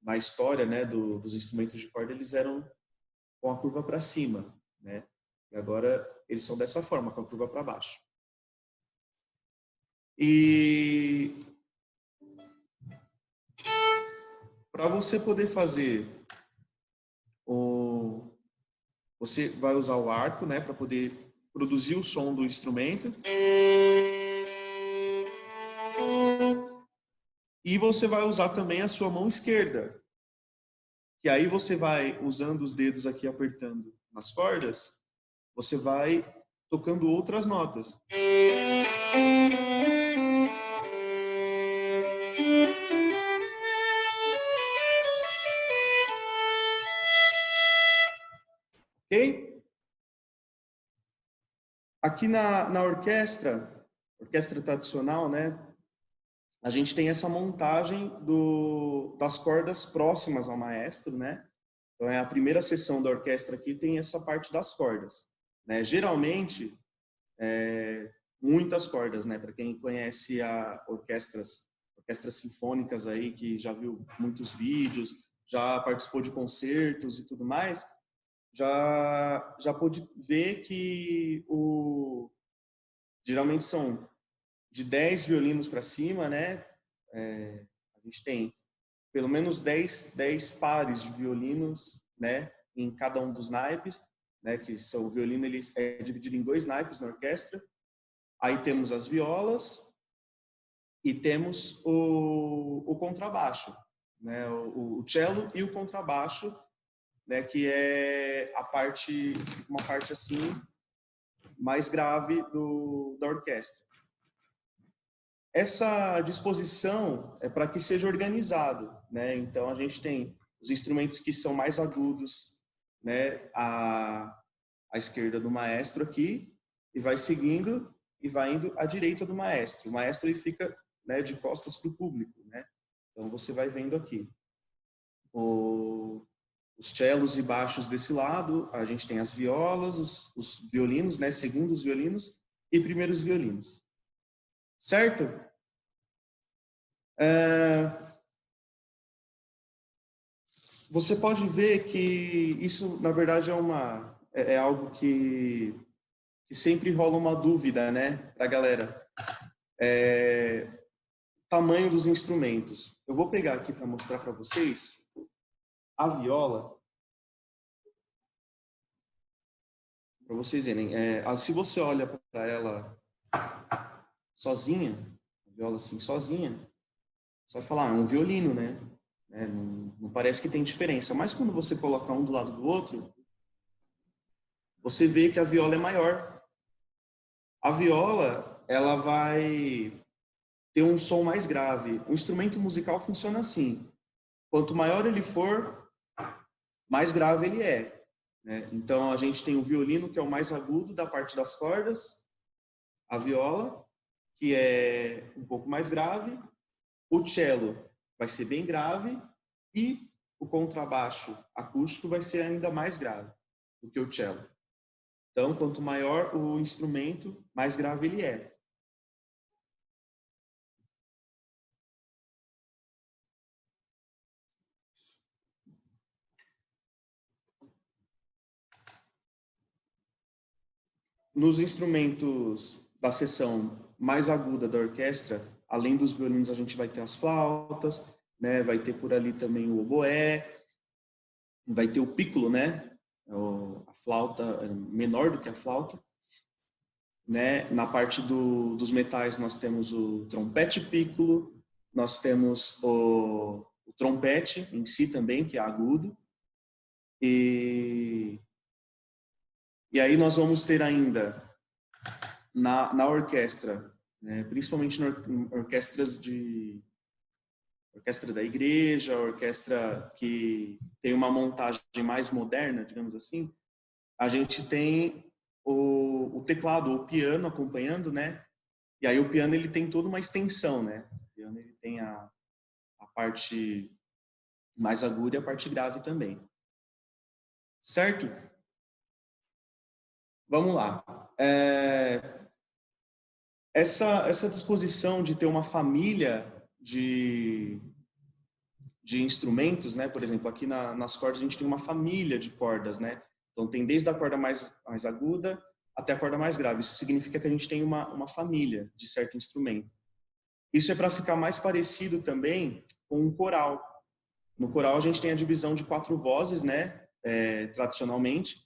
na história, né, dos instrumentos de corda, eles eram com a curva para cima, né? E agora eles são dessa forma, com a curva para baixo. E para você poder fazer você vai usar o arco, né, para poder produzir o som do instrumento. E você vai usar também a sua mão esquerda, que aí você vai, usando os dedos aqui apertando nas cordas, você vai tocando outras notas. Ok? Aqui na orquestra tradicional, né, a gente tem essa montagem das cordas próximas ao maestro, né? Então, é a primeira seção da orquestra aqui tem essa parte das cordas, né? Geralmente, muitas cordas, né? Para quem conhece orquestras sinfônicas aí, que já viu muitos vídeos, já participou de concertos e tudo mais, já pôde ver que geralmente são de 10 violinos para cima, né? A gente tem pelo menos 10 pares de violinos, né, em cada um dos naipes, né, que são o violino, ele é dividido em 2 naipes na orquestra. Aí temos as violas e temos o contrabaixo, né, o cello e o contrabaixo, né, que é uma parte assim mais grave da orquestra. Essa disposição é para que seja organizado, né? Então a gente tem os instrumentos que são mais agudos, né, à esquerda do maestro aqui, e vai seguindo e vai indo à direita do maestro. O maestro ele fica, né, de costas para o público, né? Então você vai vendo aqui os cellos e baixos desse lado, a gente tem as violas, os violinos, né, segundos violinos e primeiros violinos. Certo? Você pode ver que isso, na verdade, é algo que sempre rola uma dúvida, né, para a galera. Tamanho dos instrumentos. Eu vou pegar aqui para mostrar para vocês a viola, para vocês verem. Se você olha para ela sozinha, a viola assim sozinha, você vai falar, é um violino, né? Não parece que tem diferença. Mas quando você coloca um do lado do outro, você vê que a viola é maior. A viola, ela vai ter um som mais grave. O instrumento musical funciona assim. Quanto maior ele for, mais grave ele é, né? Então, a gente tem o violino, que é o mais agudo da parte das cordas, a viola, que é um pouco mais grave, o cello vai ser bem grave e o contrabaixo acústico vai ser ainda mais grave do que o cello. Então, quanto maior o instrumento, mais grave ele é. Nos instrumentos da seção mais aguda da orquestra, além dos violinos, a gente vai ter as flautas, né? Vai ter por ali também o oboé, vai ter o piccolo, né? A flauta é menor do que a flauta, né? Na parte dos metais nós temos o trompete piccolo, nós temos o trompete em si também, que é agudo, e aí nós vamos ter ainda na orquestra, né, principalmente em orquestras orquestra da igreja, orquestra que tem uma montagem mais moderna, digamos assim, a gente tem o teclado, o piano acompanhando, né? E aí o piano ele tem toda uma extensão, né? O piano ele tem a parte mais aguda e a parte grave também. Certo? Vamos lá. Essa disposição de ter uma família de de instrumentos, né? Por exemplo, aqui nas cordas a gente tem uma família de cordas, né? Então tem desde a corda mais aguda até a corda mais grave. Isso significa que a gente tem uma família de certo instrumento. Isso é para ficar mais parecido também com um coral. No coral a gente tem a divisão de 4 vozes, né? Tradicionalmente.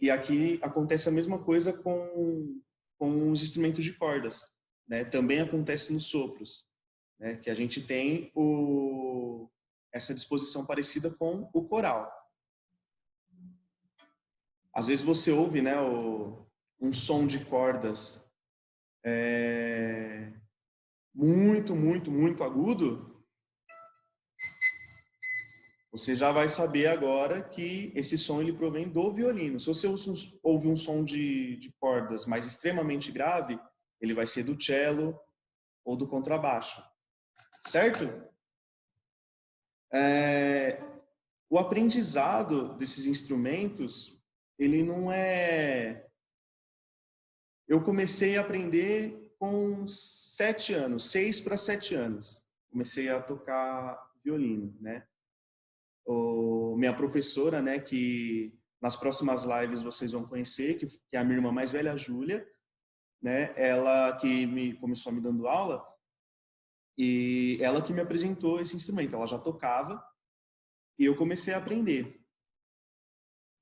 E aqui acontece a mesma coisa com os instrumentos de cordas, né? Também acontece nos sopros, né? Que a gente tem essa disposição parecida com o coral. Às vezes você ouve, né, um som de cordas muito, muito, muito agudo. Você já vai saber agora que esse som ele provém do violino. Se você ouve um som de cordas mais extremamente grave, ele vai ser do cello ou do contrabaixo, certo? O aprendizado desses instrumentos, ele não é... Eu comecei a aprender com 7 anos, 6 para 7 anos. Comecei a tocar violino, né? Minha professora, né, que nas próximas lives vocês vão conhecer, que é a minha irmã mais velha, a Júlia, né? Ela que começou me dando aula e ela que me apresentou esse instrumento. Ela já tocava e eu comecei a aprender.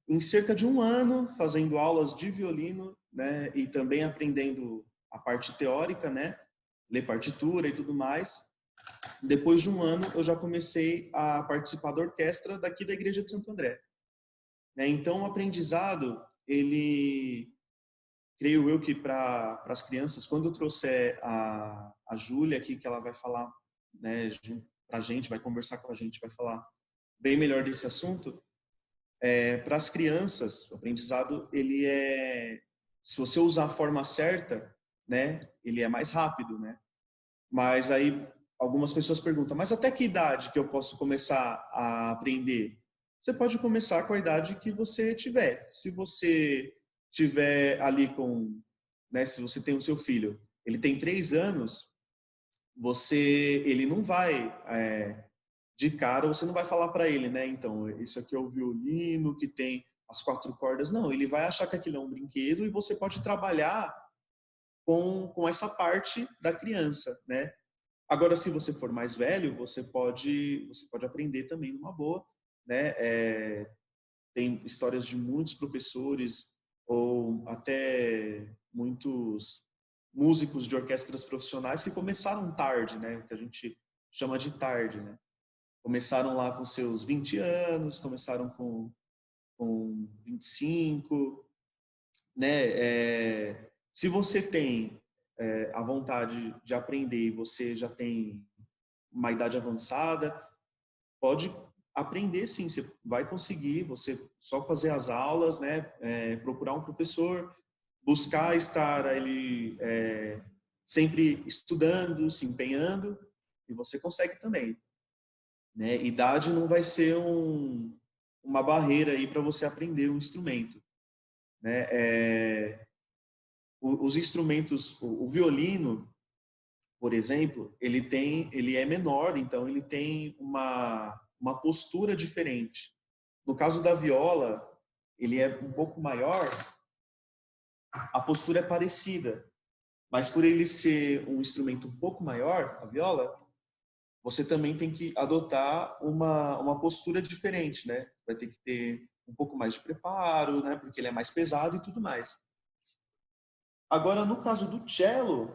Em cerca de 1 ano, fazendo aulas de violino, né, e também aprendendo a parte teórica, né, ler partitura e tudo mais. Depois de 1 ano, eu já comecei a participar da orquestra daqui da Igreja de Santo André. Né? Então, o aprendizado, ele, creio eu que para as crianças, quando eu trouxer a Júlia aqui, que ela vai falar, né, para a gente, vai conversar com a gente, vai falar bem melhor desse assunto, para as crianças, o aprendizado, ele se você usar a forma certa, né, ele é mais rápido, né? Mas aí algumas pessoas perguntam, mas até que idade que eu posso começar a aprender? Você pode começar com a idade que você tiver. Se você tiver ali né, se você tem o seu filho, ele tem 3 anos, ele não vai de cara, você não vai falar para ele, né? Então, isso aqui é o violino que tem as 4 cordas. Não, ele vai achar que aquilo é um brinquedo e você pode trabalhar com essa parte da criança, né? Agora, se você for mais velho, você pode aprender também numa boa, né? Tem histórias de muitos professores ou até muitos músicos de orquestras profissionais que começaram tarde, né? O que a gente chama de tarde, né? Começaram lá com seus 20 anos, começaram com 25, né? Se você tem a vontade de aprender e você já tem uma idade avançada, pode aprender sim, você vai conseguir, você só fazer as aulas, né? Procurar um professor, buscar estar ele sempre estudando, se empenhando, e você consegue também. Né? Idade não vai ser uma barreira aí para você aprender um instrumento. Né? Os instrumentos, o violino, por exemplo, ele é menor, então ele tem uma postura diferente. No caso da viola, ele é um pouco maior, a postura é parecida, mas por ele ser um instrumento um pouco maior, a viola, você também tem que adotar uma postura diferente, né? Vai ter que ter um pouco mais de preparo, né? Porque ele é mais pesado e tudo mais. Agora, no caso do cello,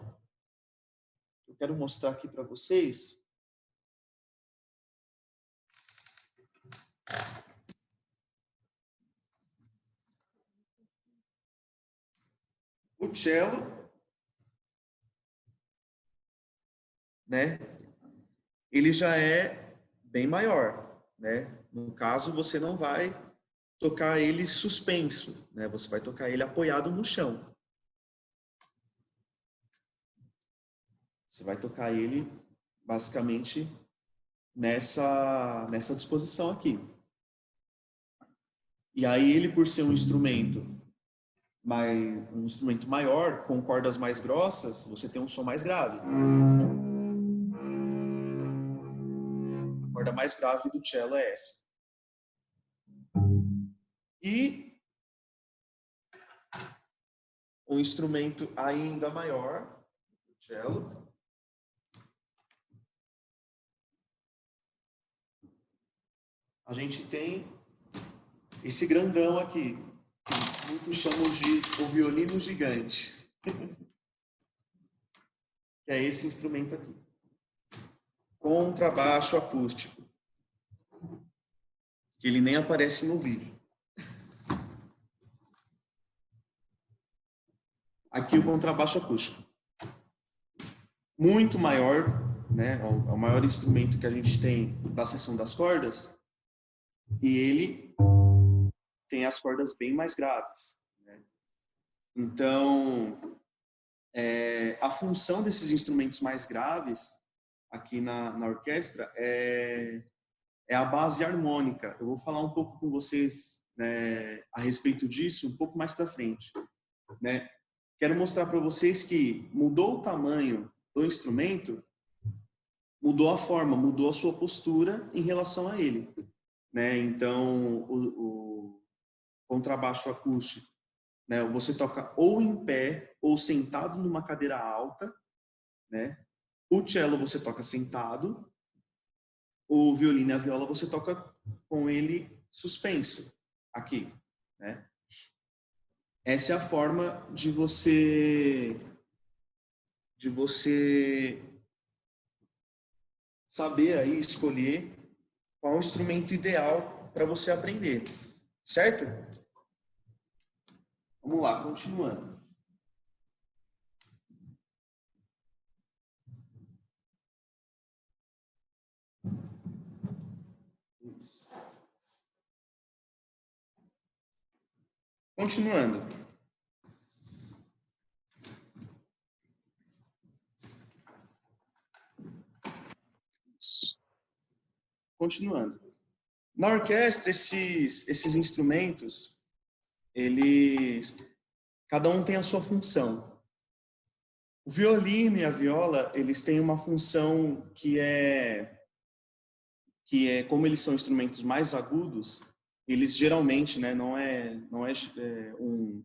eu quero mostrar aqui para vocês. O cello, né? Ele já é bem maior, né? No caso, você não vai tocar ele suspenso, né? Você vai tocar ele apoiado no chão. Você vai tocar ele basicamente nessa disposição aqui. E aí ele, por ser um instrumento maior, com cordas mais grossas, você tem um som mais grave. A corda corda mais grave do cello é essa. E um instrumento ainda maior, o cello. A gente tem esse grandão aqui, que muitos chamam de o violino gigante. Que é esse instrumento aqui. Contrabaixo acústico. Que ele nem aparece no vídeo. Aqui o contrabaixo acústico. Muito maior, né? É o maior instrumento que a gente tem da seção das cordas. E ele tem as cordas bem mais graves, né? Então, a função desses instrumentos mais graves aqui na orquestra é a base harmônica. Eu vou falar um pouco com vocês, né, a respeito disso um pouco mais para frente, né? Quero mostrar para vocês que mudou o tamanho do instrumento, mudou a forma, mudou a sua postura em relação a ele, né? Então, o contrabaixo acústico, né? Você toca ou em pé ou sentado numa cadeira alta, né? O cello você toca sentado, o violino e a viola você toca com ele suspenso aqui, né? Essa é a forma de você saber aí escolher qual é o instrumento ideal para você aprender, certo? Vamos lá, continuando. Continuando. Continuando. Na orquestra, esses instrumentos, cada um tem a sua função. O violino e a viola, eles têm uma função que é como eles são instrumentos mais agudos, eles geralmente, né, não é um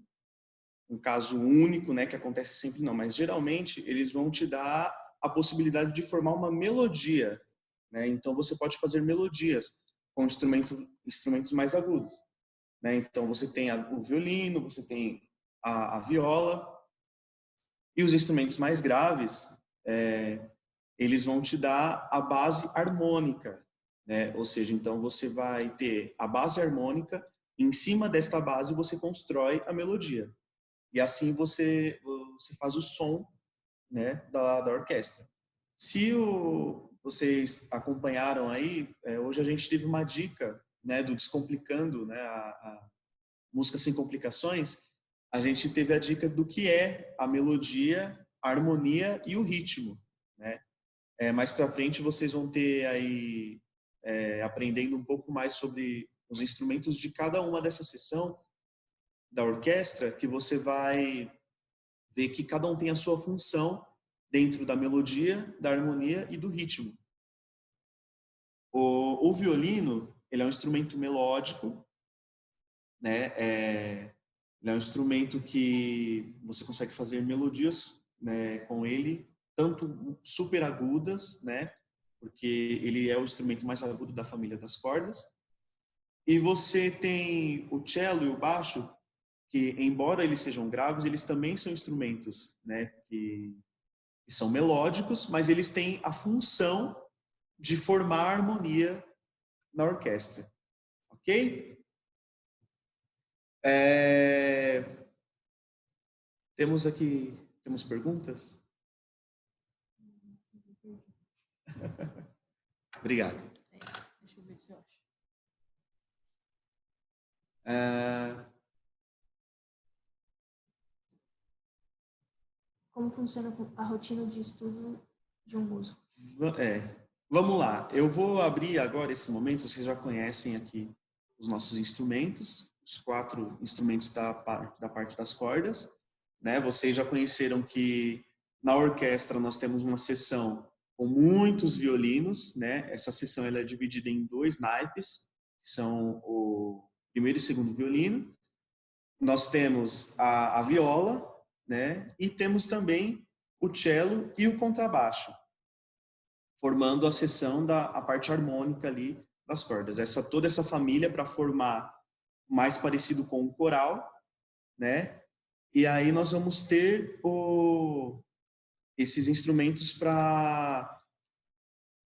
caso único, né, que acontece sempre não, mas geralmente eles vão te dar a possibilidade de formar uma melodia, né? Então você pode fazer melodias com instrumentos mais agudos, né? Então você tem o violino, você tem a viola e os instrumentos mais graves, eles vão te dar a base harmônica, né? Ou seja, então você vai ter a base harmônica, em cima desta base você constrói a melodia. E assim você faz o som, né, da orquestra. Se vocês acompanharam aí, hoje a gente teve uma dica, né, do Descomplicando, né, a música sem complicações, a gente teve a dica do que é a melodia, a harmonia e o ritmo, né? Mais para frente vocês vão ter aí aprendendo um pouco mais sobre os instrumentos de cada uma dessa seção da orquestra, que você vai ver que cada um tem a sua função dentro da melodia, da harmonia e do ritmo. O violino, ele é um instrumento melódico, né? Ele é um instrumento que você consegue fazer melodias, né, com ele, tanto super agudas, né? Porque ele é o instrumento mais agudo da família das cordas. E você tem o cello e o baixo, que embora eles sejam graves, eles também são instrumentos, né, que são melódicos, mas eles têm a função de formar harmonia na orquestra. Ok? Temos perguntas? Obrigado. Deixa eu ver se eu acho. Como funciona a rotina de estudo de um músico? Vamos lá. Eu vou abrir agora esse momento. Vocês já conhecem aqui os nossos instrumentos, os 4 instrumentos da parte das cordas, né? Vocês já conheceram que na orquestra nós temos uma seção com muitos violinos, né? Essa seção ela é dividida em 2 naipes, que são o primeiro e segundo violino. Nós temos a viola, né? E temos também o cello e o contrabaixo, formando a seção a parte harmônica ali das cordas. Toda essa família para formar mais parecido com o coral, né? E aí nós vamos ter esses instrumentos para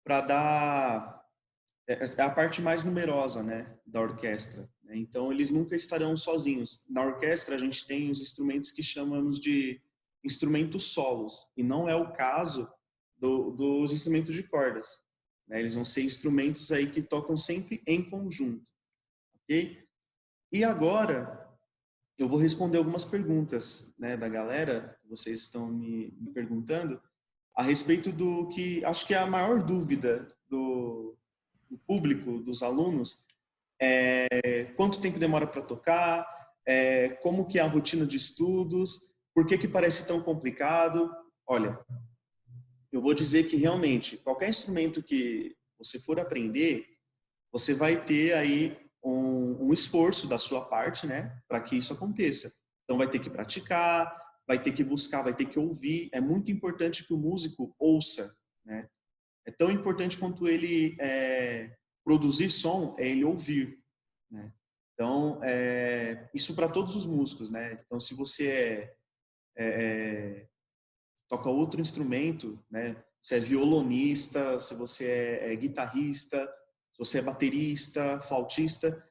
dar a parte mais numerosa, né, da orquestra. Então eles nunca estarão sozinhos. Na orquestra a gente tem os instrumentos que chamamos de instrumentos solos, e não é o caso dos instrumentos de cordas, né? Eles vão ser instrumentos aí que tocam sempre em conjunto, ok? E agora eu vou responder algumas perguntas, né, da galera, que vocês estão me perguntando, a respeito do que acho que é a maior dúvida do público, dos alunos, quanto tempo demora para tocar, como que é a rotina de estudos, por que parece tão complicado. Olha, eu vou dizer que realmente, qualquer instrumento que você for aprender, você vai ter aí um esforço da sua parte, né, para que isso aconteça. Então vai ter que praticar, vai ter que buscar, vai ter que ouvir. É muito importante que o músico ouça, né? É tão importante quanto ele produzir som, é ele ouvir, né? Então, isso para todos os músicos, né? Então, se você toca outro instrumento, né? Se é violonista, se você é guitarrista, se você é baterista, flautista,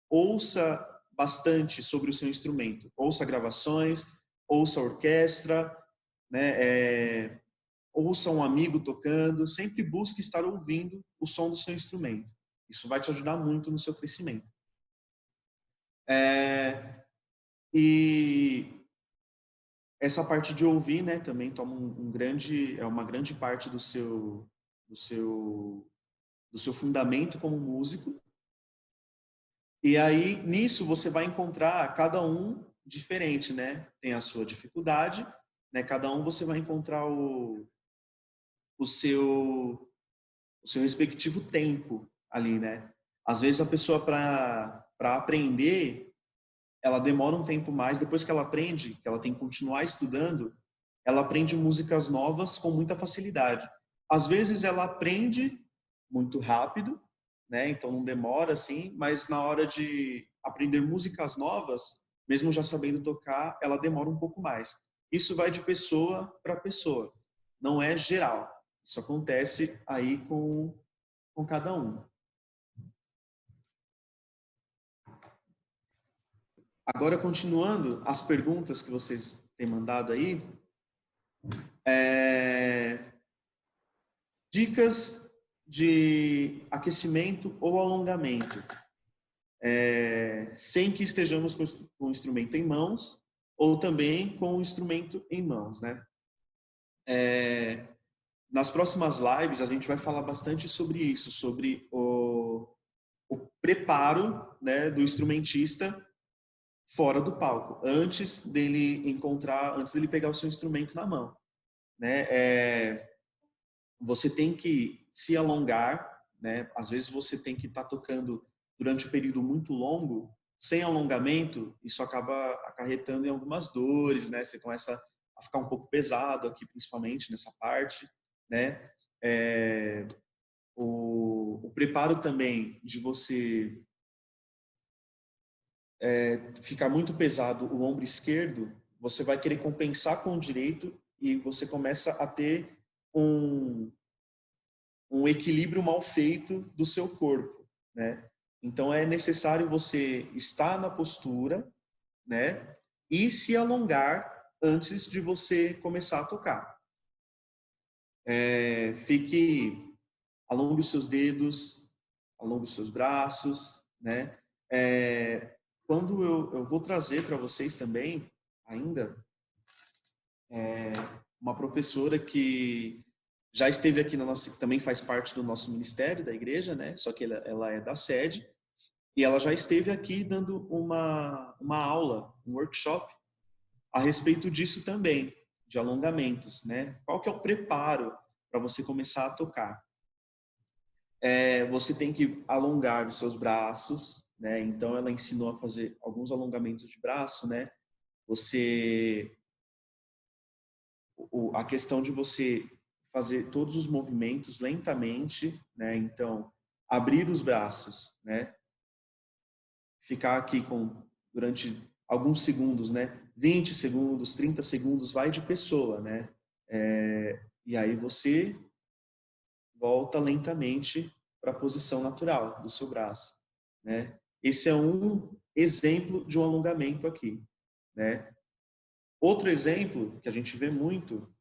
ouça bastante sobre o seu instrumento. Ouça gravações, ouça a orquestra, né? Ouça um amigo tocando, sempre busque estar ouvindo o som do seu instrumento. Isso vai te ajudar muito no seu crescimento. E essa parte de ouvir, né, também toma uma grande parte do seu, do seu fundamento como músico. E aí, nisso, você vai encontrar cada um diferente, né? Tem a sua dificuldade, né? Cada um você vai encontrar o seu respectivo tempo ali, né? Às vezes a pessoa para aprender, ela demora um tempo mais, depois que ela aprende, que ela tem que continuar estudando, ela aprende músicas novas com muita facilidade. Às vezes ela aprende muito rápido, né? Então não demora assim, mas na hora de aprender músicas novas, mesmo já sabendo tocar, ela demora um pouco mais. Isso vai de pessoa para pessoa, não é geral. Isso acontece aí com cada um. Agora, continuando as perguntas que vocês têm mandado aí, dicas de aquecimento ou alongamento, sem que estejamos com o instrumento em mãos ou também com o instrumento em mãos, né? Nas próximas lives a gente vai falar bastante sobre isso, sobre o preparo, né, do instrumentista fora do palco, antes dele pegar o seu instrumento na mão, né? Você tem que se alongar, né? Às vezes você tem que estar tocando durante um período muito longo, sem alongamento, isso acaba acarretando em algumas dores, né? Você começa a ficar um pouco pesado aqui, principalmente nessa parte, né? O preparo também de você ficar muito pesado o ombro esquerdo, você vai querer compensar com o direito e você começa a ter um equilíbrio mal feito do seu corpo, né? Então é necessário você estar na postura, né? E se alongar antes de você começar a tocar. Alongue os seus dedos, alongue os seus braços, né? Quando eu vou trazer para vocês também, ainda, uma professora que já esteve aqui na nossa, que também faz parte do nosso ministério da igreja, né? Só que ela é da sede, e ela já esteve aqui dando uma aula, um workshop, a respeito disso também, de alongamentos, né? Qual que é o preparo para você começar a tocar. Você tem que alongar os seus braços, né? Então ela ensinou a fazer alguns alongamentos de braço, né? A questão de você fazer todos os movimentos lentamente, né? Então abrir os braços, né? Ficar aqui durante alguns segundos, né? 20 segundos, 30 segundos, vai de pessoa, né? E aí você volta lentamente para a posição natural do seu braço, né? Esse é um exemplo de um alongamento aqui, né? Outro exemplo que a gente vê muito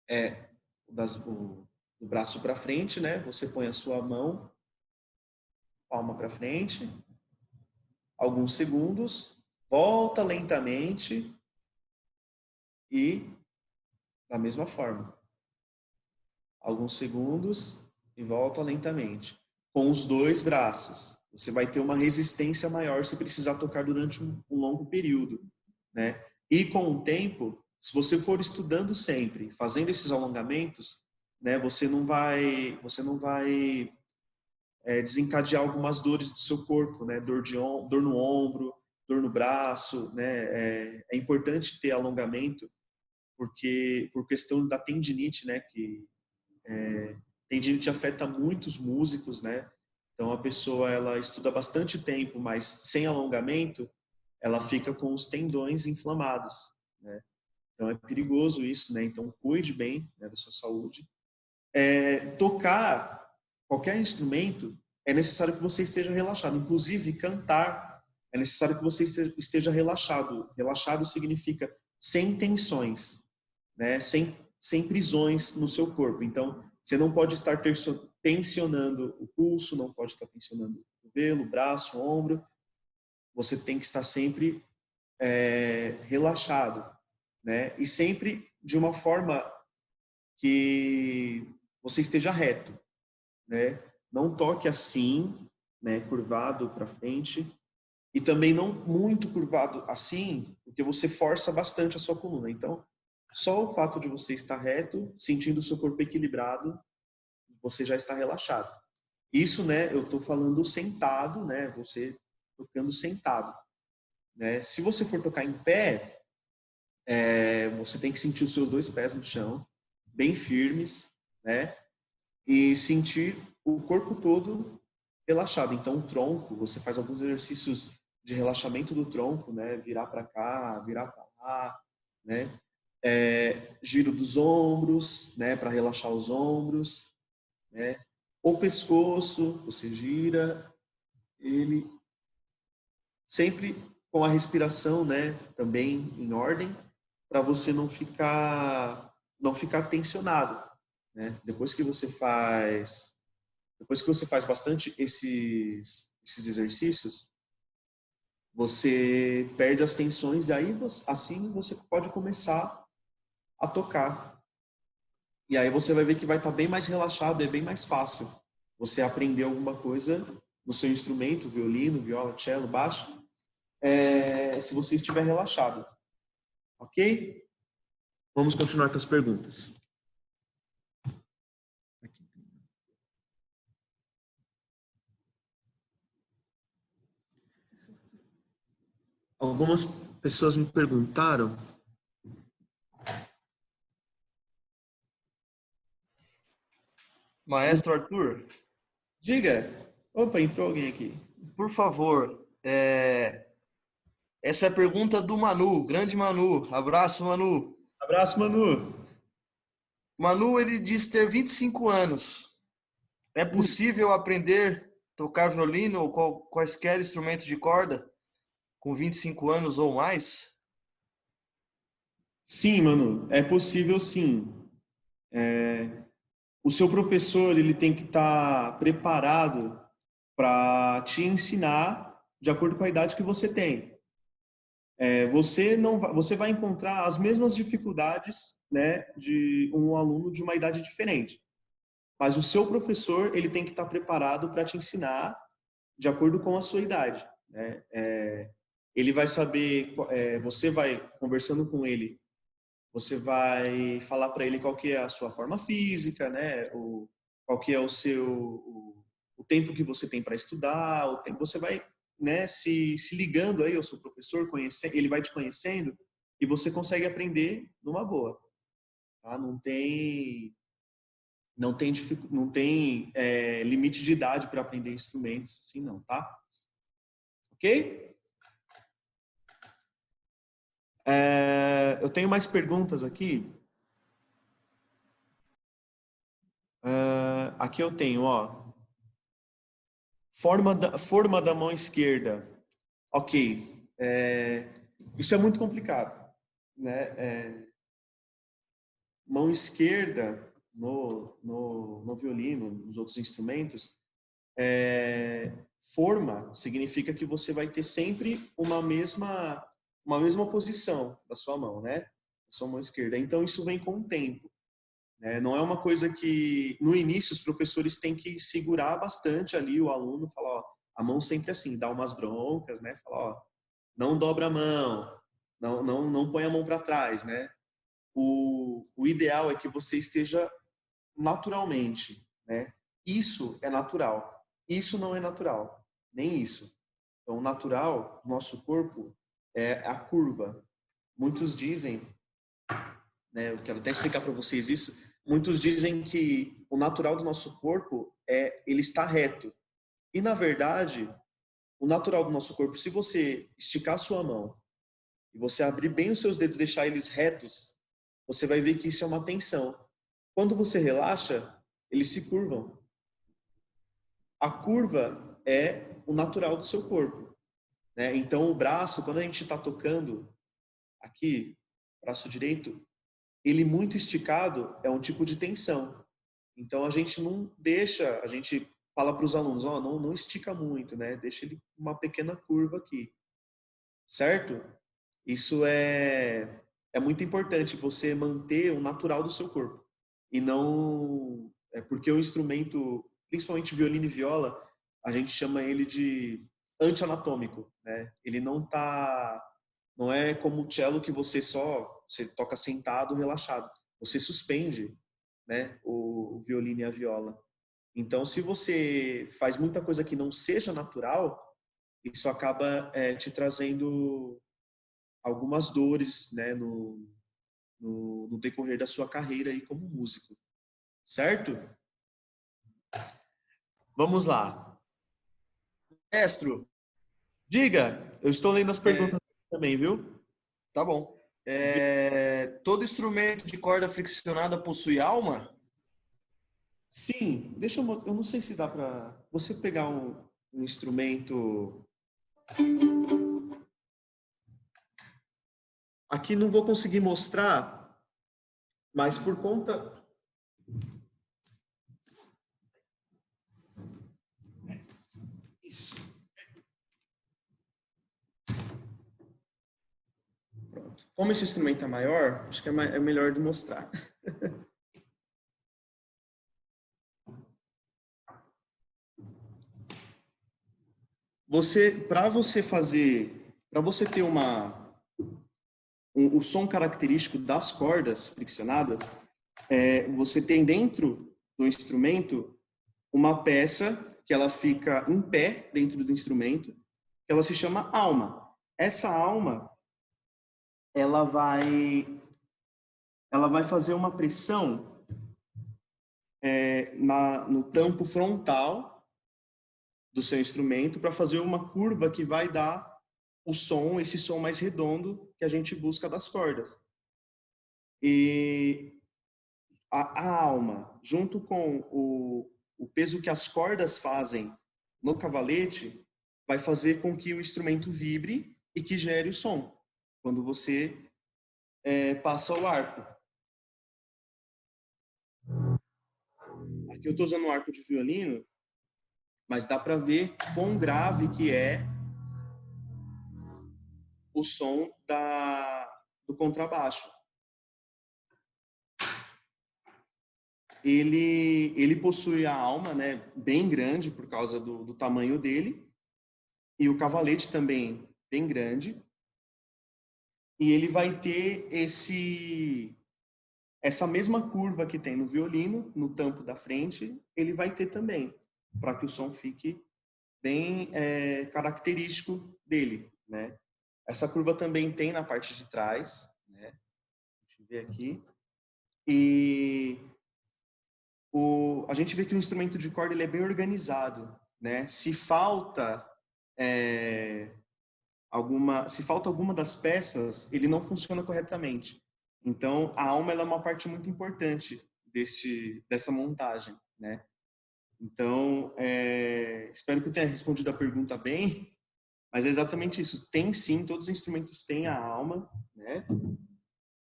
é o braço para frente, né? Você põe a sua mão, palma para frente, alguns segundos, volta lentamente e da mesma forma. Alguns segundos e volta lentamente. Com os dois braços. Você vai ter uma resistência maior se precisar tocar durante um longo período, né? E com o tempo, se você for estudando sempre, fazendo esses alongamentos, né, você não vai desencadear algumas dores do seu corpo, né? Dor no ombro, dor no braço, né? É importante ter alongamento porque por questão da tendinite, né? Que tendinite afeta muitos músicos, né? Então a pessoa ela estuda bastante tempo, mas sem alongamento, ela fica com os tendões inflamados, né? Então é perigoso isso, né? Então cuide bem, né, da sua saúde. Tocar qualquer instrumento é necessário que você esteja relaxado. Inclusive cantar é necessário que você esteja relaxado. Relaxado significa sem tensões, né? Sem prisões no seu corpo. Então você não pode estar tensionando o pulso, não pode estar tensionando o cotovelo, o braço, o ombro. Você tem que estar sempre relaxado, né? E sempre de uma forma que você esteja reto, né? Não toque assim, né? Curvado para frente e também não muito curvado assim, porque você força bastante a sua coluna. Então, só o fato de você estar reto, sentindo o seu corpo equilibrado, você já está relaxado. Isso, né? Eu estou falando sentado, né? Você tocando sentado, né? Se você for tocar em pé, você tem que sentir os seus dois pés no chão, bem firmes, né? E sentir o corpo todo relaxado. Então, o tronco, você faz alguns exercícios de relaxamento do tronco, né? Virar para cá, virar para lá, né? Giro dos ombros, né? Para relaxar os ombros, né? O pescoço, você gira ele sempre com a respiração, né? Também em ordem, para você não ficar tensionado, né? Depois que você faz bastante esses exercícios, você perde as tensões e aí assim você pode começar a tocar. E aí você vai ver que vai estar bem mais relaxado, é bem mais fácil você aprender alguma coisa no seu instrumento, violino, viola, cello, baixo, se você estiver relaxado. Ok? Vamos continuar com as perguntas. Algumas pessoas me perguntaram. Maestro Arthur, Diga. Opa, entrou alguém aqui. por favor, essa é a pergunta do Manu, grande Manu. Abraço, Manu. Abraço, Manu. Manu, ele diz ter 25 anos. É possível aprender a tocar violino ou quaisquer instrumentos de corda com 25 anos ou mais? Sim, Manu, é possível sim. O seu professor ele tem que estar preparado para te ensinar de acordo com a idade que você tem. Você vai encontrar as mesmas dificuldades, né, de um aluno de uma idade diferente. Mas o seu professor ele tem que estar preparado para te ensinar de acordo com a sua idade, né? Ele vai saber, você vai conversando com ele você vai falar para ele qual que é a sua forma física, né? Qual que é o tempo que você tem para estudar, o tempo, você vai, né, se ligando aí ao seu professor, ele vai te conhecendo e você consegue aprender numa boa, tá? Não tem limite de idade para aprender instrumentos, assim não, tá? Ok? Eu tenho mais perguntas aqui. Aqui eu tenho, ó. Forma da mão esquerda. Ok. Isso é muito complicado, né? Mão esquerda no violino, nos outros instrumentos, forma significa que você vai ter sempre uma mesma posição da sua mão, né? Da sua mão esquerda. Então isso vem com o tempo, né? Não é uma coisa que no início os professores têm que segurar bastante ali o aluno, falar, ó, a mão sempre assim, dá umas broncas, né? Falar, ó, não dobra a mão, não põe a mão para trás, né? O ideal é que você esteja naturalmente, né? Isso é natural. Isso não é natural, nem isso. Então, o natural, nosso corpo, é a curva. Muitos dizem, né, eu quero até explicar para vocês isso, muitos dizem que o natural do nosso corpo ele está reto. E, na verdade, o natural do nosso corpo, se você esticar a sua mão e você abrir bem os seus dedos e deixar eles retos, você vai ver que isso é uma tensão. Quando você relaxa, eles se curvam. A curva é o natural do seu corpo, né? Então, o braço, quando a gente está tocando aqui, braço direito, ele muito esticado é um tipo de tensão. Então, a gente não deixa, a gente fala para os alunos, ó, não estica muito, né? Deixa ele uma pequena curva aqui, certo? Isso é muito importante, você manter o natural do seu corpo. E não... porque o instrumento, principalmente violino e viola, a gente chama ele de anti-anatômico, né? Ele não é como o cello que você toca sentado, relaxado. Você suspende, né, o violino e a viola. Então, se você faz muita coisa que não seja natural, isso acaba te trazendo algumas dores, né, no decorrer da sua carreira aí como músico, certo? Vamos lá. Maestro, Diga, eu estou lendo as é, perguntas também, viu? tá bom. Todo instrumento de corda friccionada possui alma? Sim, eu não sei se dá para você pegar um instrumento. Aqui não vou conseguir mostrar, mas por conta. Isso. Pronto. Como esse instrumento é maior, acho que é melhor de mostrar. Para você ter o som característico das cordas friccionadas, você tem dentro do instrumento uma peça que ela fica em pé dentro do instrumento, que ela se chama alma. Essa alma, ela vai, ela vai fazer uma pressão no tampo frontal do seu instrumento para fazer uma curva que vai dar esse som mais redondo que a gente busca das cordas. E a alma, junto com o peso que as cordas fazem no cavalete, vai fazer com que o instrumento vibre e que gere o som, quando você passa o arco. Aqui eu estou usando um arco de violino, mas dá para ver quão grave que é o som do contrabaixo. Ele possui a alma, né, bem grande por causa do tamanho dele, e o cavalete também bem grande. e ele vai ter essa mesma curva que tem no violino, no tampo da frente, ele vai ter também, para que o som fique bem característico dele, né? Essa curva também tem na parte de trás, né? Deixa eu ver aqui. E a gente vê que o instrumento de corda ele é bem organizado, né? Se falta alguma das peças, ele não funciona corretamente. Então, a alma ela é uma parte muito importante dessa montagem, né? Então, espero que eu tenha respondido a pergunta bem, mas é exatamente isso. Tem sim, todos os instrumentos têm a alma, né?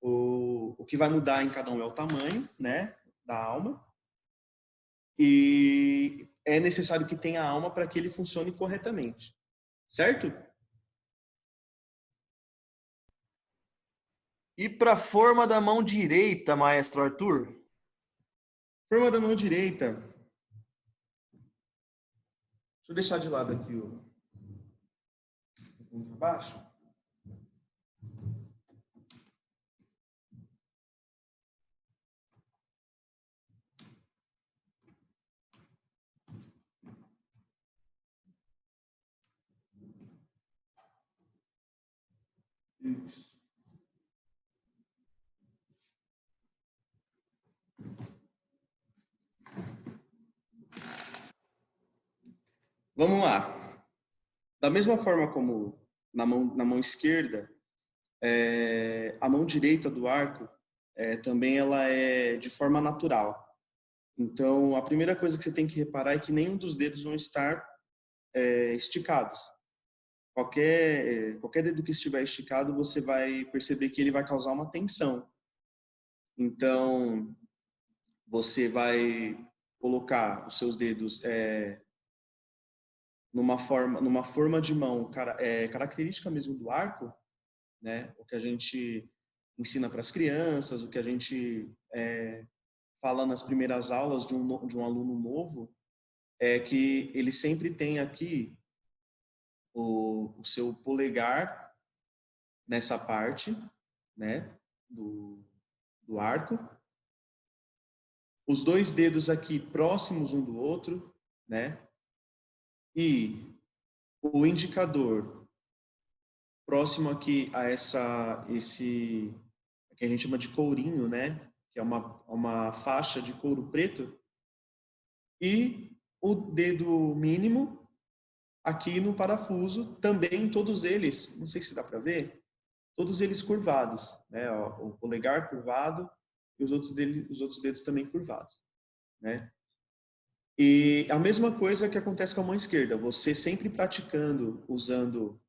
O que vai mudar em cada um é o tamanho, né, da alma. E é necessário que tenha a alma para que ele funcione corretamente. Certo? E para a forma da mão direita, maestro Arthur? Forma da mão direita. Deixa eu deixar de lado aqui o baixo. Isso. Vamos lá. Da mesma forma como na mão esquerda, a mão direita do arco também ela é de forma natural. Então, a primeira coisa que você tem que reparar é que nenhum dos dedos vão estar esticados. Qualquer dedo que estiver esticado, você vai perceber que ele vai causar uma tensão. Então, você vai colocar os seus dedos numa forma de mão característica mesmo do arco, né? O que a gente ensina para as crianças, o que a gente fala nas primeiras aulas de um aluno novo, é que ele sempre tem aqui o seu polegar nessa parte, né, do arco, os dois dedos aqui próximos um do outro, né, e o indicador próximo aqui a esse que a gente chama de courinho, né, que é uma faixa de couro preto, e o dedo mínimo aqui no parafuso, também todos eles, não sei se dá para ver, todos eles curvados, né? O polegar curvado e os outros dedos também curvados, né? E a mesma coisa que acontece com a mão esquerda, você sempre praticando, usando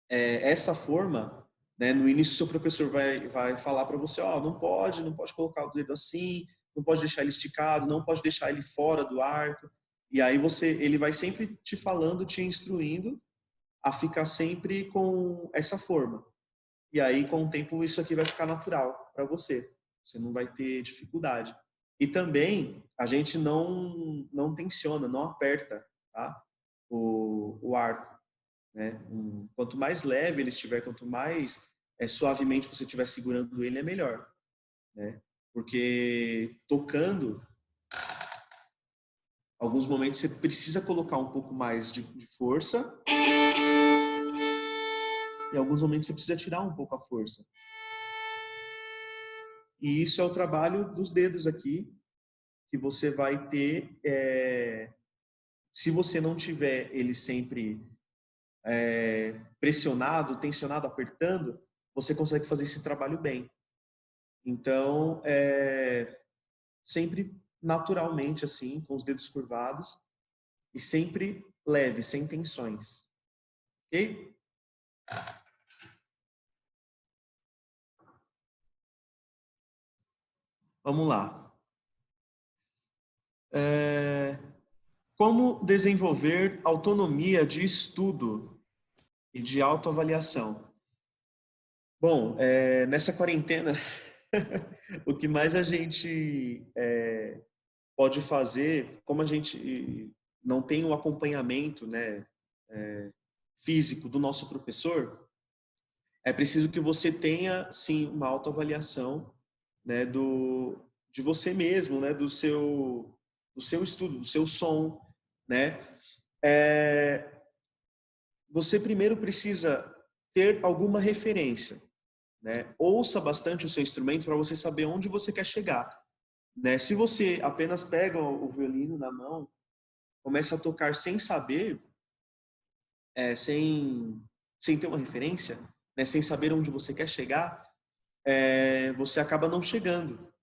essa forma, né? No início, seu professor vai falar para você, ó, não pode colocar o dedo assim, não pode deixar ele esticado, não pode deixar ele fora do arco. E aí ele vai sempre te falando, te instruindo a ficar sempre com essa forma. E aí, com o tempo, isso aqui vai ficar natural para você. Você não vai ter dificuldade. E também, a gente não tensiona, não aperta, tá? O arco, né? Quanto mais leve ele estiver, quanto mais suavemente você estiver segurando ele, é melhor, né? Porque tocando, alguns momentos você precisa colocar um pouco mais de força, e alguns momentos você precisa tirar um pouco a força. E isso é o trabalho dos dedos aqui, que você vai ter. Se você não tiver ele sempre pressionado, tensionado, apertando, você consegue fazer esse trabalho bem. Então, sempre naturalmente, assim, com os dedos curvados, e sempre leve, sem tensões. Ok? Vamos lá. Como desenvolver autonomia de estudo e de autoavaliação? Bom, nessa quarentena, o que mais a gente pode fazer, como a gente não tem o acompanhamento, né, físico do nosso professor, é preciso que você tenha, sim, uma autoavaliação, né, de você mesmo, né, do seu estudo, do seu som, né? É, você primeiro precisa ter alguma referência, né? Ouça bastante o seu instrumento para você saber onde você quer chegar, né? Se você apenas pega o violino na mão, começa a tocar sem saber, sem ter uma referência, né? Sem saber onde você quer chegar, você acaba não chegando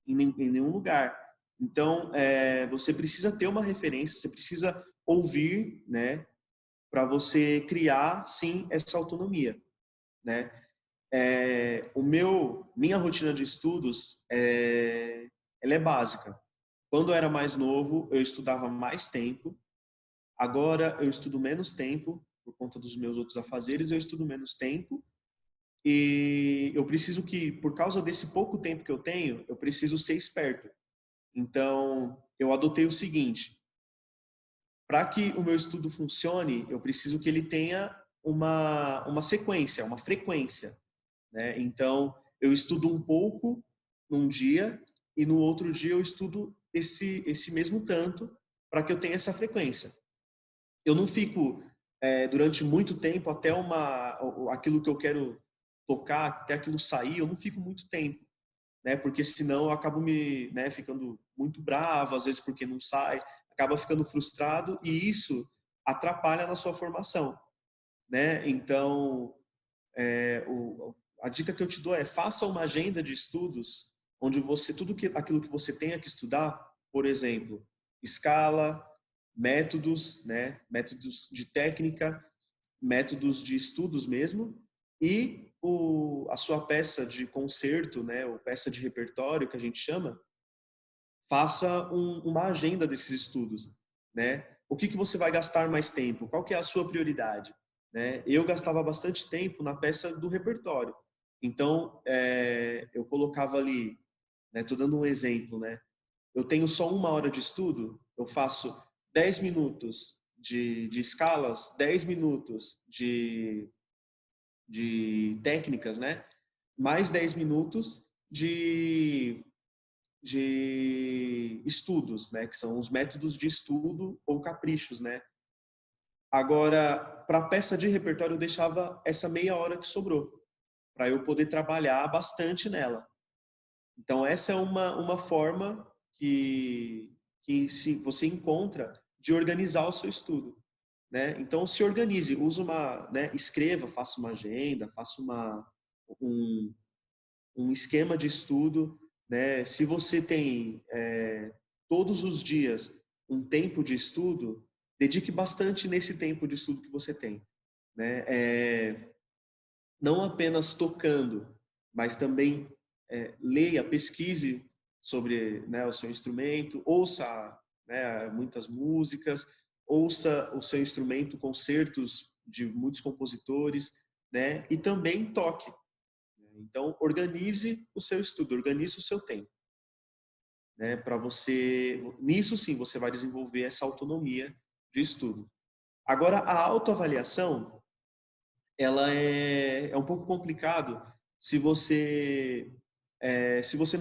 em nenhum lugar. Então, você precisa ter uma referência, você precisa ouvir, né? Para você criar, sim, essa autonomia, né? Minha rotina de estudos, ela é básica. Quando eu era mais novo, eu estudava mais tempo. Agora eu estudo menos tempo por conta dos meus outros afazeres. Eu estudo menos tempo e eu preciso que, por causa desse pouco tempo que eu tenho, eu preciso ser esperto. Então, eu adotei o seguinte: para que o meu estudo funcione, eu preciso que ele tenha uma sequência, uma frequência, né? Então, eu estudo um pouco num dia e no outro dia eu estudo esse mesmo tanto para que eu tenha essa frequência. Eu não fico durante muito tempo até aquilo que eu quero tocar, até aquilo sair, eu não fico muito tempo, né? Porque senão eu acabo ficando muito bravo, às vezes porque não sai, acaba ficando frustrado e isso atrapalha na sua formação, né? Então, a dica que eu te dou é: faça uma agenda de estudos onde aquilo que você tenha que estudar, por exemplo, escala, métodos, né? Métodos de técnica, métodos de estudos mesmo, e a sua peça de concerto, né? Ou peça de repertório, que a gente chama, faça uma agenda desses estudos, né? O que você vai gastar mais tempo? Qual que é a sua prioridade? Né? Eu gastava bastante tempo na peça do repertório. Então, eu colocava ali, né? Estou dando um exemplo, né? Eu tenho só 1 hora de estudo, eu faço 10 minutos de escalas, 10 minutos de técnicas, né? Mais 10 minutos de estudos, né, que são os métodos de estudo ou caprichos, né? Agora, para a peça de repertório eu deixava essa meia hora que sobrou, para eu poder trabalhar bastante nela. Então essa é uma forma que se você encontra de organizar o seu estudo, né? Então se organize, escreva, faça uma agenda, faça um, um esquema de estudo, né? Se você tem todos os dias um tempo de estudo, dedique bastante nesse tempo de estudo que você tem, né? Não apenas tocando, mas também leia, pesquise sobre, né, o seu instrumento, ouça, né, muitas músicas, ouça o seu instrumento, concertos de muitos compositores, né? E também toque. Então, organize o seu estudo, organize o seu tempo, né? Para você, nisso sim, você vai desenvolver essa autonomia de estudo. Agora, a autoavaliação, ela é um pouco complicado se você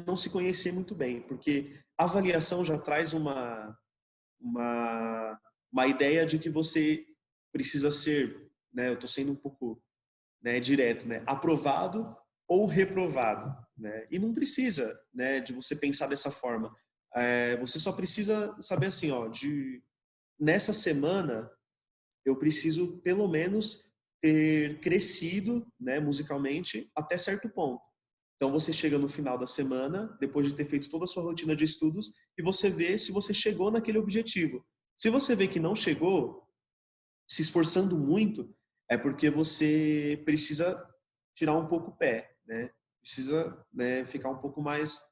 não se conhecer muito bem, porque a avaliação já traz uma, uma ideia de que você precisa ser, né? Eu estou sendo um pouco, né, direto, né, aprovado ou reprovado, né? E não precisa, né, de você pensar dessa forma. Você só precisa saber assim, ó, nessa semana eu preciso pelo menos ter crescido, né, musicalmente até certo ponto. Então você chega no final da semana, depois de ter feito toda a sua rotina de estudos, e você vê se você chegou naquele objetivo. Se você vê que não chegou, se esforçando muito, é porque você precisa tirar um pouco o pé, né? Precisa, né, ficar um pouco mais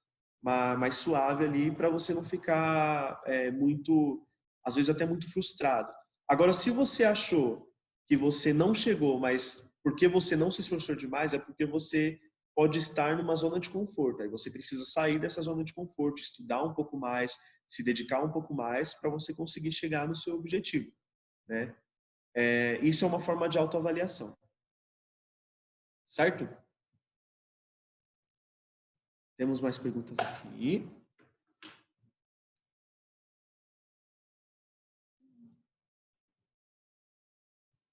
suave ali para você não ficar muito, às vezes até muito frustrado. Agora, se você achou que você não chegou, mas porque você não se esforçou demais, é porque você pode estar numa zona de conforto. Aí você precisa sair dessa zona de conforto, estudar um pouco mais, se dedicar um pouco mais para você conseguir chegar no seu objetivo, né? Isso é uma forma de autoavaliação. Certo? Temos mais perguntas aqui.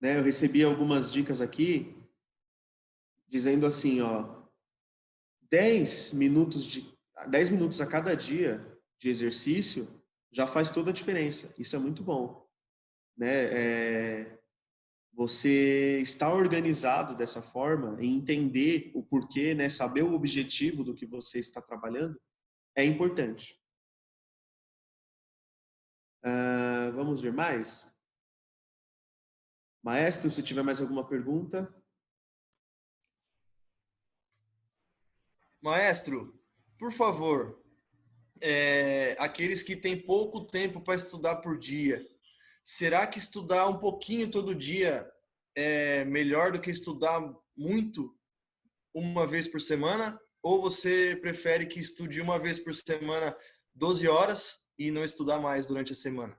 Né, eu recebi algumas dicas aqui, dizendo assim, ó, 10 minutos a cada dia de exercício já faz toda a diferença. Isso é muito bom, né? Você estar organizado dessa forma e entender o porquê, né? Saber o objetivo do que você está trabalhando é importante. Vamos ver mais? Maestro, se tiver mais alguma pergunta. Maestro, por favor, aqueles que têm pouco tempo para estudar por dia, será que estudar um pouquinho todo dia é melhor do que estudar muito uma vez por semana? Ou você prefere que estude uma vez por semana 12 horas e não estudar mais durante a semana?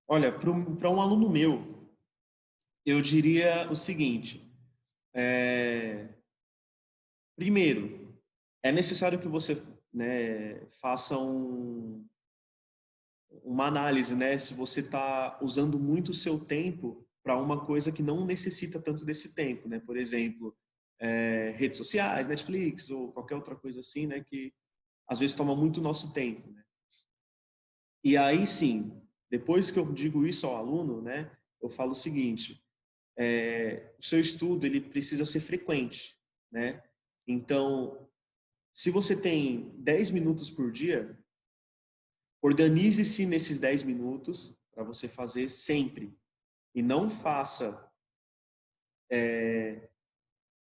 Olha, para um aluno meu, eu diria o seguinte: primeiro, é necessário que você, né, faça uma análise, né, se você está usando muito o seu tempo para uma coisa que não necessita tanto desse tempo, né? Por exemplo, redes sociais, Netflix ou qualquer outra coisa assim, né, que às vezes toma muito nosso tempo, né? E aí sim, depois que eu digo isso ao aluno, né, eu falo o seguinte: o seu estudo ele precisa ser frequente, né? Então, se você tem 10 minutos por dia, organize-se nesses 10 minutos para você fazer sempre. E não faça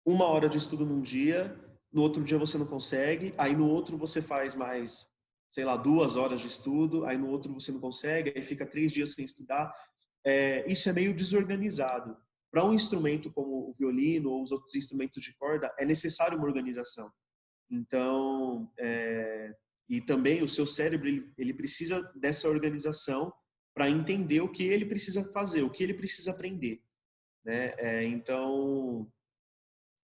1 hora de estudo num dia, no outro dia você não consegue, aí no outro você faz mais, sei lá, 2 horas de estudo, aí no outro você não consegue, aí fica 3 dias sem estudar. Isso é meio desorganizado. Para um instrumento como o violino ou os outros instrumentos de corda, é necessário uma organização. Então, e também o seu cérebro ele precisa dessa organização para entender o que ele precisa fazer, o que ele precisa aprender, né? Então,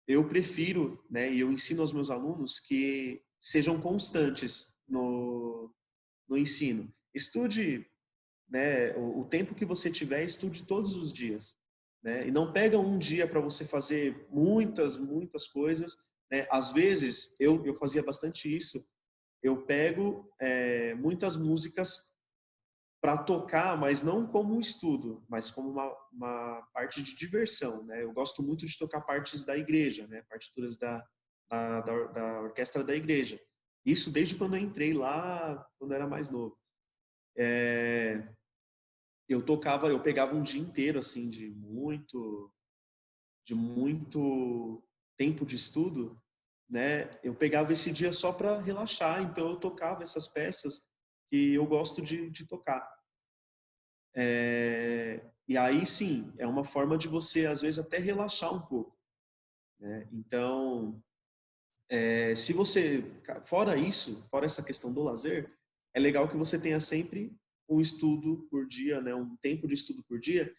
eu prefiro, né, e eu ensino aos meus alunos que sejam constantes no ensino. Estude, né, o tempo que você tiver, estude todos os dias, né? E não pega um dia para você fazer muitas coisas, né? Às vezes eu fazia bastante isso. Eu pego muitas músicas para tocar, mas não como um estudo, mas como uma parte de diversão, né? Eu gosto muito de tocar partes da igreja, né? Partituras da orquestra da igreja. Isso desde quando eu entrei lá, quando eu era mais novo. Eu pegava um dia inteiro assim de muito tempo de estudo, né? Eu pegava esse dia só para relaxar, então eu tocava essas peças que eu gosto de tocar. E aí sim, é uma forma de você às vezes até relaxar um pouco, né? Então, se você, fora isso, fora essa questão do lazer, é legal que você tenha sempre um estudo por dia, né? Um tempo de estudo por dia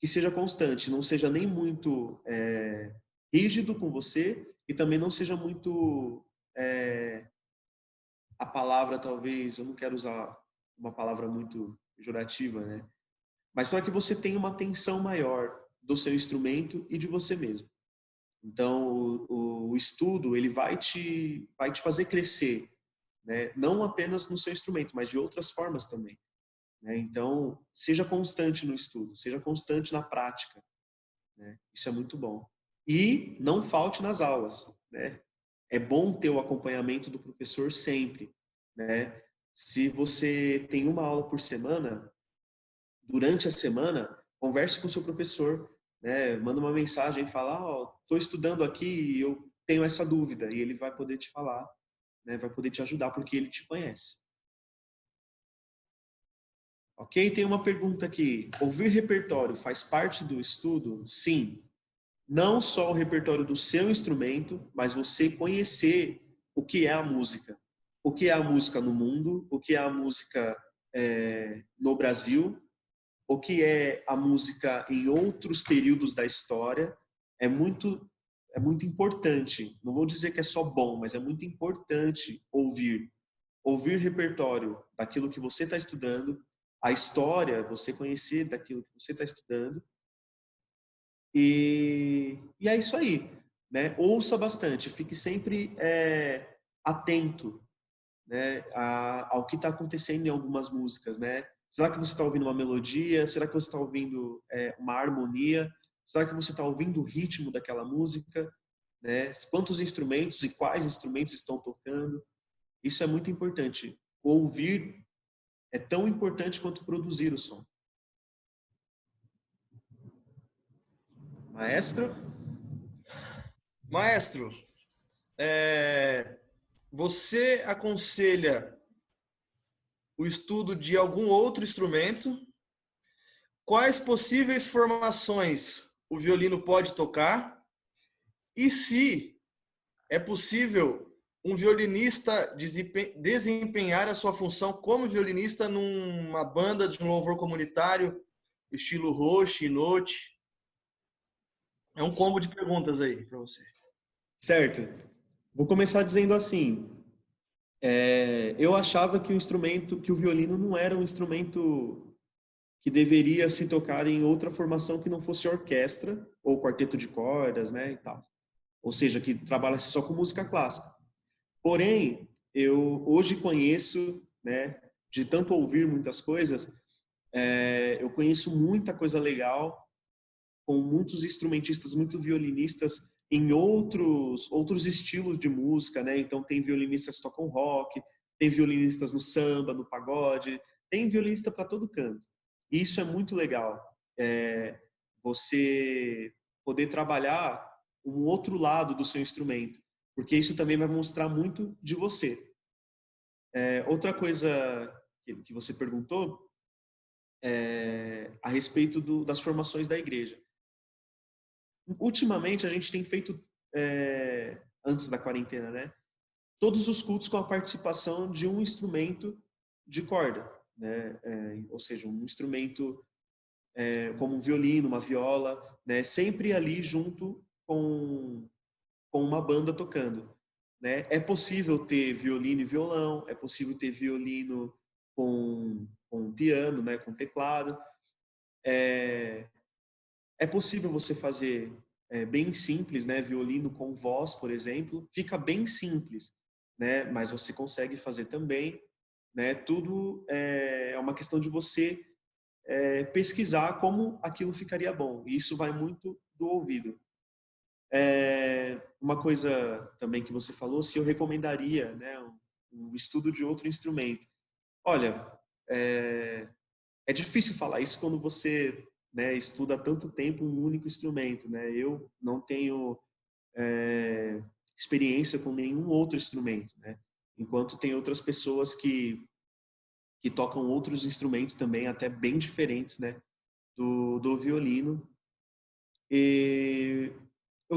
que seja constante, não seja nem muito rígido com você e também não seja muito a palavra, talvez, eu não quero usar uma palavra muito pejorativa, né? Mas para que você tenha uma atenção maior do seu instrumento e de você mesmo. Então, o estudo ele vai te fazer crescer, né? Não apenas no seu instrumento, mas de outras formas também, né? Então, seja constante no estudo, seja constante na prática, né? Isso é muito bom. E não falte nas aulas, né? É bom ter o acompanhamento do professor sempre, né? Se você tem uma aula por semana, durante a semana, converse com o seu professor, né? Manda uma mensagem e fala, ó, estou estudando aqui e eu tenho essa dúvida, e ele vai poder te falar, né? Vai poder te ajudar porque ele te conhece. Ok? Tem uma pergunta aqui. Ouvir repertório faz parte do estudo? Sim. Não só o repertório do seu instrumento, mas você conhecer o que é a música. O que é a música no mundo, o que é a música no Brasil, o que é a música em outros períodos da história, é muito é muito importante. Não vou dizer que é só bom, mas é muito importante ouvir repertório daquilo que você está estudando, a história, você conhecer daquilo que você está estudando. E é isso aí, né? Ouça bastante, fique sempre atento, né, ao que está acontecendo em algumas músicas, né? Será que você está ouvindo uma melodia? Será que você está ouvindo uma harmonia? Será que você está ouvindo o ritmo daquela música? Né? Quantos instrumentos e quais instrumentos estão tocando? Isso é muito importante. Ouvir é tão importante quanto produzir o som. Maestro? Maestro, você aconselha o estudo de algum outro instrumento? Quais possíveis formações o violino pode tocar? E se é possível um violinista desempenhar a sua função como violinista numa banda de um louvor comunitário, estilo Roche, Note? É um combo de perguntas aí para você. Certo. Vou começar dizendo assim. Eu achava que que o violino não era um instrumento que deveria se tocar em outra formação que não fosse orquestra ou quarteto de cordas, né, e tal. Ou seja, que trabalhasse só com música clássica. Porém, eu hoje conheço, né, de tanto ouvir muitas coisas, eu conheço muita coisa legal com muitos instrumentistas, muitos violinistas em outros estilos de música, né? Então tem violinistas que tocam rock, tem violinistas no samba, no pagode, tem violinista para todo canto. E isso é muito legal. Você poder trabalhar um outro lado do seu instrumento, porque isso também vai mostrar muito de você. Outra coisa que você perguntou a respeito das formações da igreja. Ultimamente a gente tem feito, antes da quarentena, né? Todos os cultos com a participação de um instrumento de corda, né? Ou seja, um instrumento como um violino, uma viola, né? Sempre ali junto com uma banda tocando, né? É possível ter violino e violão, é possível ter violino com piano, né? Com teclado. É possível você fazer bem simples, né? Violino com voz, por exemplo, fica bem simples, né? Mas você consegue fazer também, né? Tudo é uma questão de você pesquisar como aquilo ficaria bom. E isso vai muito do ouvido. Uma coisa também que você falou, se eu recomendaria, né? Um estudo de outro instrumento. Olha, é difícil falar isso quando você, né, estuda há tanto tempo um único instrumento, né? Eu não tenho experiência com nenhum outro instrumento, né? Enquanto tem outras pessoas que tocam outros instrumentos também, até bem diferentes, né? Do violino. E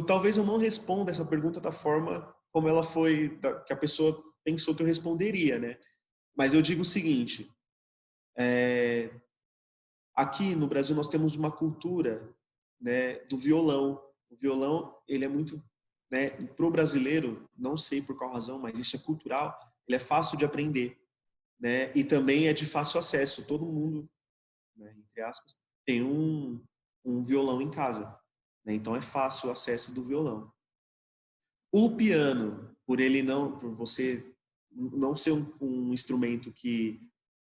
talvez eu não responda essa pergunta da forma como ela foi, que a pessoa pensou que eu responderia, né? Mas eu digo o seguinte: aqui no Brasil nós temos uma cultura, né, do violão. O violão, ele é muito, né, pro brasileiro, não sei por qual razão, mas isso é cultural, ele é fácil de aprender, né? E também é de fácil acesso. Todo mundo, né, entre aspas, tem um violão em casa, né? Então é fácil o acesso do violão. O piano, por você não ser um instrumento que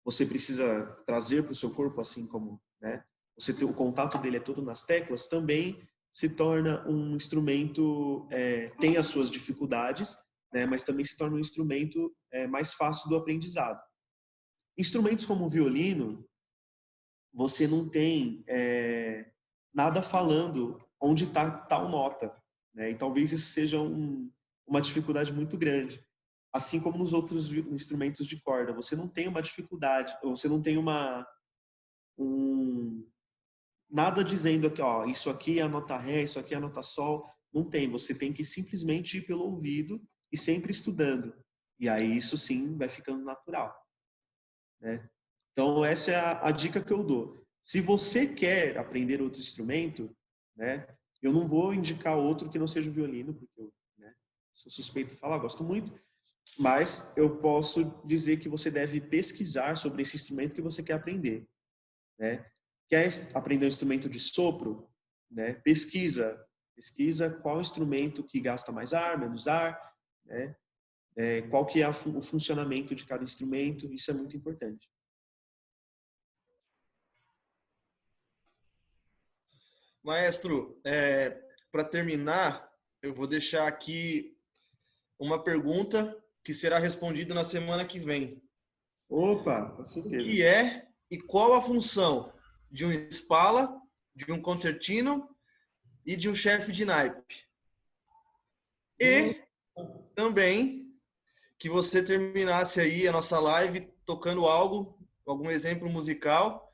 você precisa trazer para o seu corpo, assim como, né, você ter o contato dele é todo nas teclas, também se torna um instrumento, tem as suas dificuldades, né, mas também se torna um instrumento mais fácil do aprendizado. Instrumentos como o violino, você não tem nada falando onde está tal nota, né, e talvez isso seja uma dificuldade muito grande. Assim como nos outros instrumentos de corda, você não tem uma dificuldade, você não tem nada dizendo aqui, ó, isso aqui é a nota ré, isso aqui é a nota sol. Não tem, você tem que simplesmente ir pelo ouvido e sempre estudando. E aí isso sim vai ficando natural, né? Então essa é a dica que eu dou. Se você quer aprender outro instrumento, né, Eu não vou indicar outro que não seja o violino, porque eu, né, sou suspeito de falar, gosto muito, mas eu posso dizer que você deve pesquisar sobre esse instrumento que você quer aprender, né? Quer aprender um instrumento de sopro, né? Pesquisa qual instrumento que gasta mais ar, menos ar, né? Qual que é o funcionamento de cada instrumento, isso é muito importante. Maestro, para terminar, eu vou deixar aqui uma pergunta que será respondida na semana que vem. Opa, com O certeza. que é e qual a função de um Spala, de um concertino e de um chefe de naipe? E também que você terminasse aí a nossa live tocando algo, algum exemplo musical.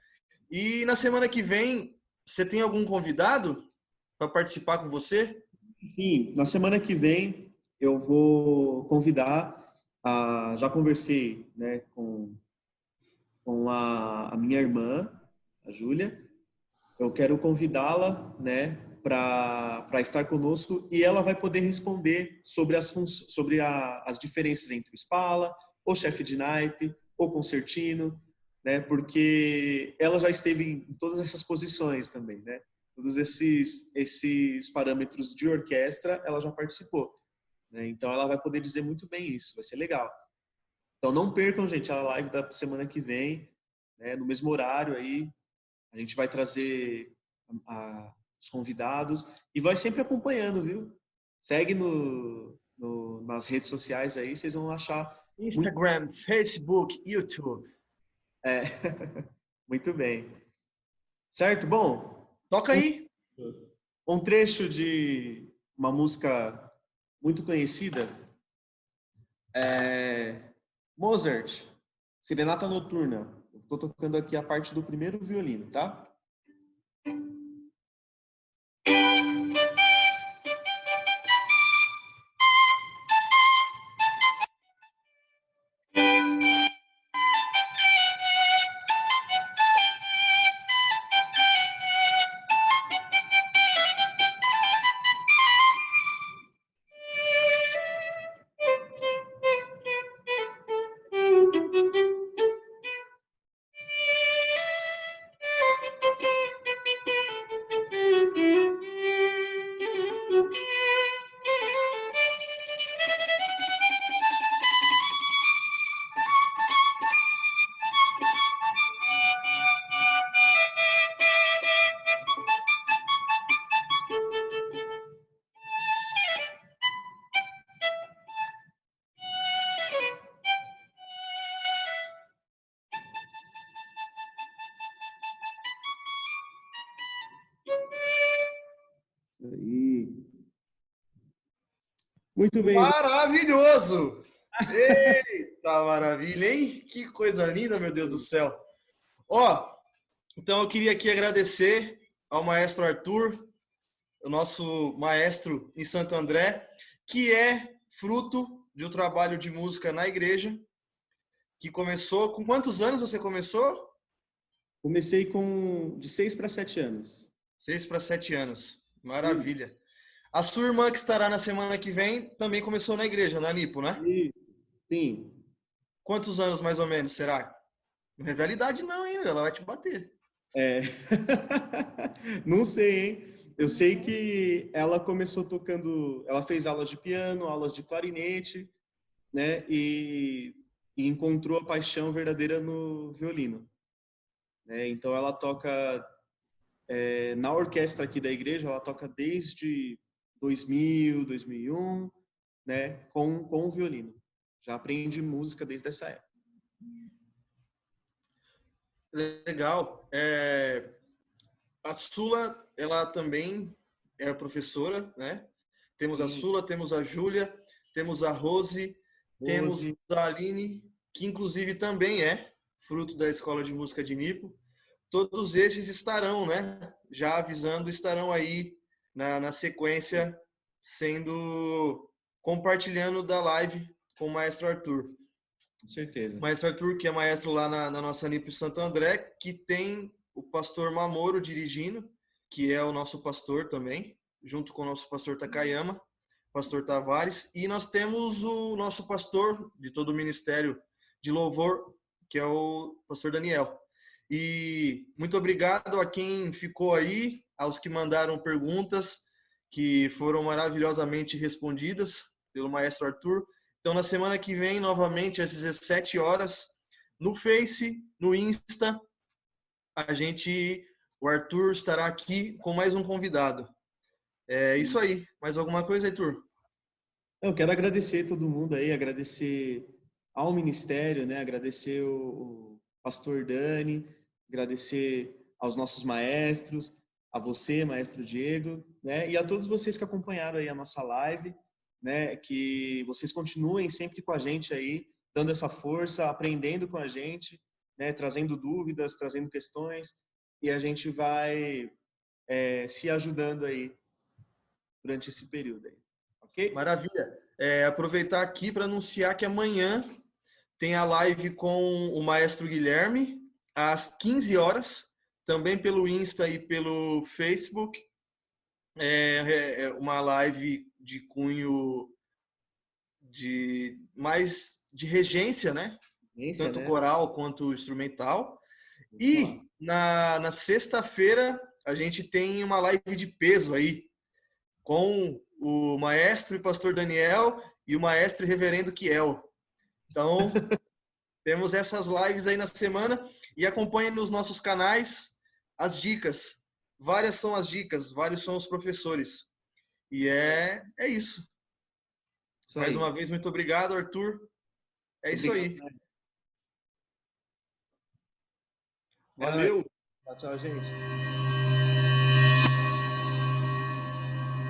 E na semana que vem, você tem algum convidado para participar com você? Sim, na semana que vem eu vou convidar, já conversei, né, com a minha irmã, a Júlia. Eu quero convidá-la, né, para estar conosco e ela vai poder responder sobre as diferenças entre o Spala, o chefe de naipe, o concertino, né, porque ela já esteve em todas essas posições também, né? Todos esses parâmetros de orquestra, ela já participou, né? Então ela vai poder dizer muito bem isso, vai ser legal. Então não percam, gente, a live da semana que vem, né, no mesmo horário aí, a gente vai trazer os convidados e vai sempre acompanhando, viu? Segue nas redes sociais aí, vocês vão achar muito, Instagram, Facebook, YouTube. é, muito bem. Certo? Bom, Toca aí. um trecho de uma música muito conhecida é Mozart, Serenata Noturna. Estou tocando aqui a parte do primeiro violino, tá? Aí. Muito bem. Maravilhoso! Eita maravilha, hein? Que coisa linda, meu Deus do céu. Ó, então eu queria aqui agradecer ao maestro Arthur, o nosso maestro em Santo André, que é fruto de um trabalho de música na igreja, que começou... Com quantos anos você começou? Comecei de 6 para 7 anos. 6 para 7 anos. Sim. Maravilha. A sua irmã que estará na semana que vem também começou na igreja, na Nipo, né? Sim. Quantos anos mais ou menos será? Não revela a idade não, hein? Ela vai te bater. É. Não sei, hein? Eu sei que ela começou tocando, ela fez aulas de piano, aulas de clarinete, né? E encontrou a paixão verdadeira no violino, né? Então ela toca na orquestra aqui da igreja, ela toca desde 2000, 2001, né? Com o violino. Já aprende música desde essa época. Legal. A Sula, ela também é professora, né? Temos a Sim, Sula, temos a Júlia, temos a Rose, temos Rose. a Aline, que inclusive também é fruto da Escola de Música de Nipo. Todos esses estarão, né? Já avisando, estarão aí na sequência, compartilhando da live com o maestro Arthur. Com certeza. Maestro Arthur, que é maestro lá na nossa NIP Santo André, que tem o pastor Mamoro dirigindo, que é o nosso pastor também, junto com o nosso pastor Takayama, pastor Tavares, e nós temos o nosso pastor de todo o ministério de louvor, que é o pastor Daniel. E muito obrigado a quem ficou aí, aos que mandaram perguntas, que foram maravilhosamente respondidas pelo maestro Arthur. Então, na semana que vem, novamente, às 17 horas, no Face, no Insta, o Arthur estará aqui com mais um convidado. É isso aí. Mais alguma coisa, Arthur? Eu quero agradecer todo mundo aí, agradecer ao ministério, né? Agradecer o pastor Dani, agradecer aos nossos maestros, a você, maestro Diego, né? E a todos vocês que acompanharam aí a nossa live, né? Que vocês continuem sempre com a gente aí, dando essa força, aprendendo com a gente, né? Trazendo dúvidas, trazendo questões, e a gente vai se ajudando aí durante esse período aí, ok? Maravilha. Aproveitar aqui para anunciar que amanhã tem a live com o maestro Guilherme, às 15 horas, também pelo Insta e pelo Facebook. É uma live de cunho mais de regência, né? Tanto Né? coral quanto instrumental. E na sexta-feira a gente tem uma live de peso aí, com o maestro e pastor Daniel e o maestro e reverendo Kiel. Então, temos essas lives aí na semana e acompanhe nos nossos canais as dicas. Várias são as dicas, vários são os professores. E é isso. Mais uma vez, muito obrigado, Arthur. É isso aí. Valeu. Tchau, gente.